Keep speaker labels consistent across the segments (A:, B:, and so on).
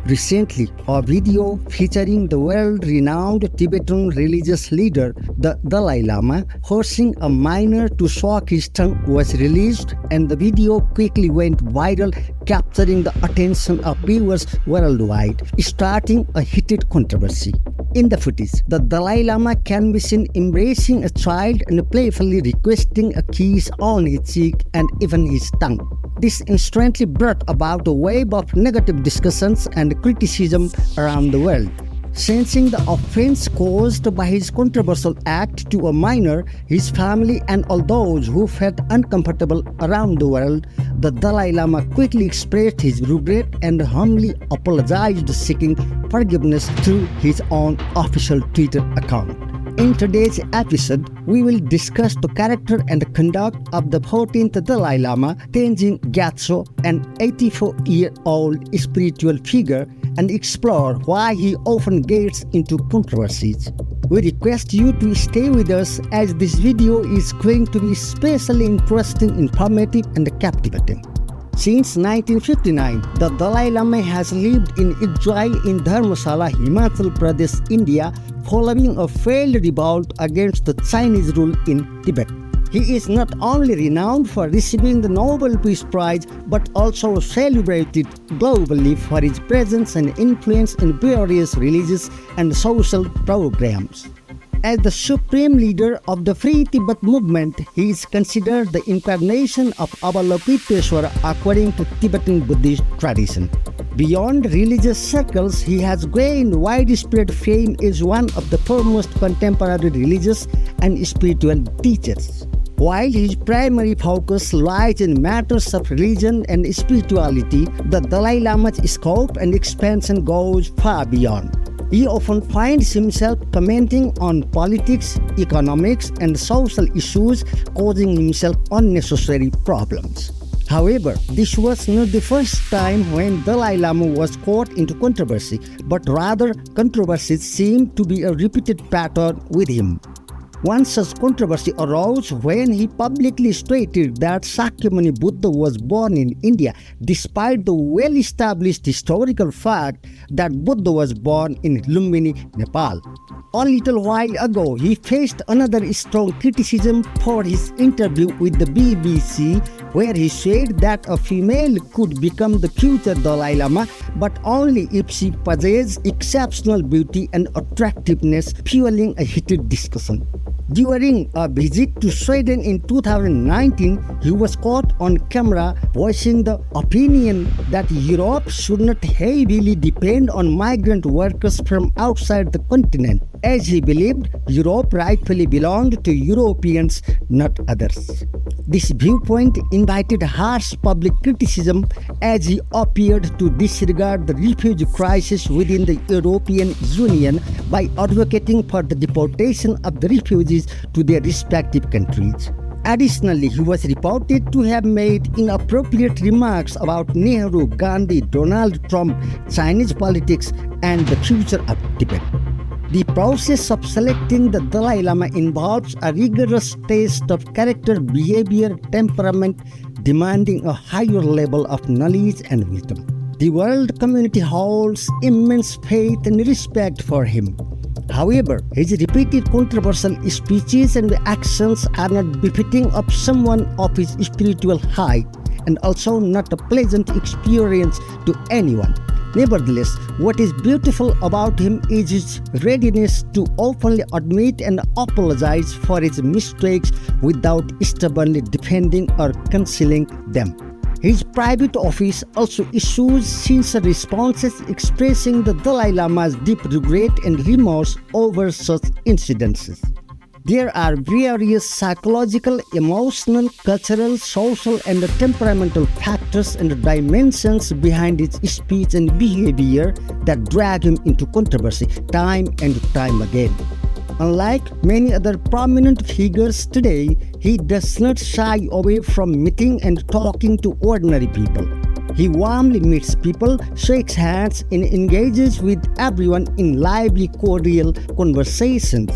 A: Recently, a video featuring the world-renowned Tibetan religious leader, the Dalai Lama, forcing a miner to suck his tongue was released, and the video quickly went viral, capturing the attention of viewers worldwide, starting a heated controversy. In the footage, the Dalai Lama can be seen embracing a child and playfully requesting a kiss on his cheek and even his tongue. This instantly brought about a wave of negative discussions and criticism around the world. Sensing the offense caused by his controversial act to a minor, his family, and all those who felt uncomfortable around the world, the Dalai Lama quickly expressed his regret and humbly apologized, seeking forgiveness through his own official Twitter account. In today's episode, we will discuss the character and conduct of the 14th Dalai Lama, Tenzin Gyatso, an 84-year-old spiritual figure, and explore why he often gets into controversies. We request you to stay with us as this video is going to be especially interesting, informative, and captivating. Since 1959, the Dalai Lama has lived in exile in Dharamsala, Himachal Pradesh, India, following a failed revolt against the Chinese rule in Tibet. He is not only renowned for receiving the Nobel Peace Prize, but also celebrated globally for his presence and influence in various religious and social programs. As the supreme leader of the Free Tibet movement, he is considered the incarnation of Avalokiteshvara according to Tibetan Buddhist tradition. Beyond religious circles, he has gained widespread fame as one of the foremost contemporary religious and spiritual teachers. While his primary focus lies in matters of religion and spirituality, the Dalai Lama's scope and expansion goes far beyond. He often finds himself commenting on politics, economics, and social issues, causing himself unnecessary problems. However, this was not the first time when Dalai Lama was caught into controversy, but rather controversies seemed to be a repeated pattern with him. One such controversy arose when he publicly stated that Shakyamuni Buddha was born in India, despite the well-established historical fact that Buddha was born in Lumbini, Nepal. A little while ago, he faced another strong criticism for his interview with the BBC, where he said that a female could become the future Dalai Lama, but only if she possessed exceptional beauty and attractiveness, fueling a heated discussion. During a visit to Sweden in 2019, he was caught on camera voicing the opinion that Europe should not heavily depend on migrant workers from outside the continent, as he believed Europe rightfully belonged to Europeans, not others. This viewpoint invited harsh public criticism as he appeared to disregard the refugee crisis within the European Union by advocating for the deportation of the refugees to their respective countries. Additionally, he was reported to have made inappropriate remarks about Nehru, Gandhi, Donald Trump, Chinese politics, and the future of Tibet. The process of selecting the Dalai Lama involves a rigorous test of character, behavior, temperament, demanding a higher level of knowledge and wisdom. The world community holds immense faith and respect for him. However, his repeated controversial speeches and actions are not befitting of someone of his spiritual height, and also not a pleasant experience to anyone. Nevertheless, what is beautiful about him is his readiness to openly admit and apologize for his mistakes without stubbornly defending or concealing them. His private office also issues sincere responses expressing the Dalai Lama's deep regret and remorse over such incidences. There are various psychological, emotional, cultural, social, and temperamental factors and dimensions behind his speech and behavior that drag him into controversy time and time again. Unlike many other prominent figures today, he does not shy away from meeting and talking to ordinary people. He warmly meets people, shakes hands, and engages with everyone in lively, cordial conversations.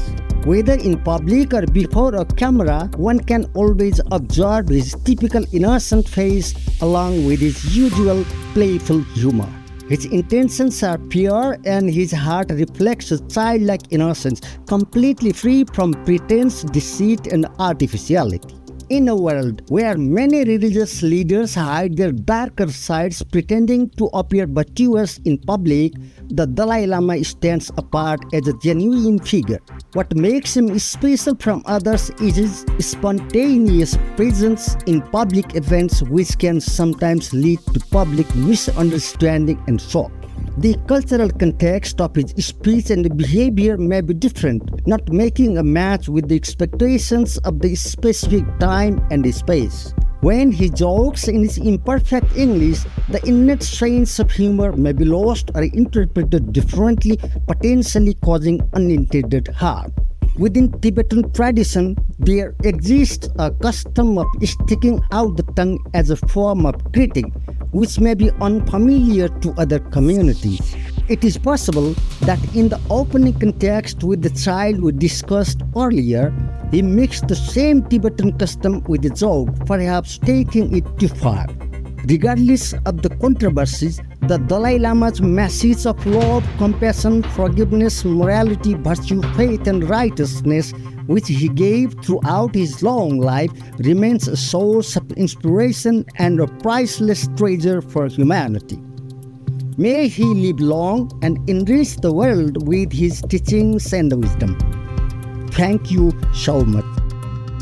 A: Whether in public or before a camera, one can always observe his typical innocent face along with his usual playful humor. His intentions are pure and his heart reflects a childlike innocence, completely free from pretense, deceit, and artificiality. In a world where many religious leaders hide their darker sides pretending to appear virtuous in public, the Dalai Lama stands apart as a genuine figure. What makes him special from others is his spontaneous presence in public events, which can sometimes lead to public misunderstanding and shock. The cultural context of his speech and behavior may be different, not making a match with the expectations of the specific time and space. When he jokes in his imperfect English, the innate sense of humor may be lost or interpreted differently, potentially causing unintended harm. Within Tibetan tradition, there exists a custom of sticking out the tongue as a form of greeting, which may be unfamiliar to other communities. It is possible that in the opening context with the child we discussed earlier, he mixed the same Tibetan custom with the joke, perhaps taking it too far. Regardless of the controversies, the Dalai Lama's message of love, compassion, forgiveness, morality, virtue, faith, and righteousness, which he gave throughout his long life, remains a source of inspiration and a priceless treasure for humanity. May he live long and enrich the world with his teachings and wisdom. Thank you so much.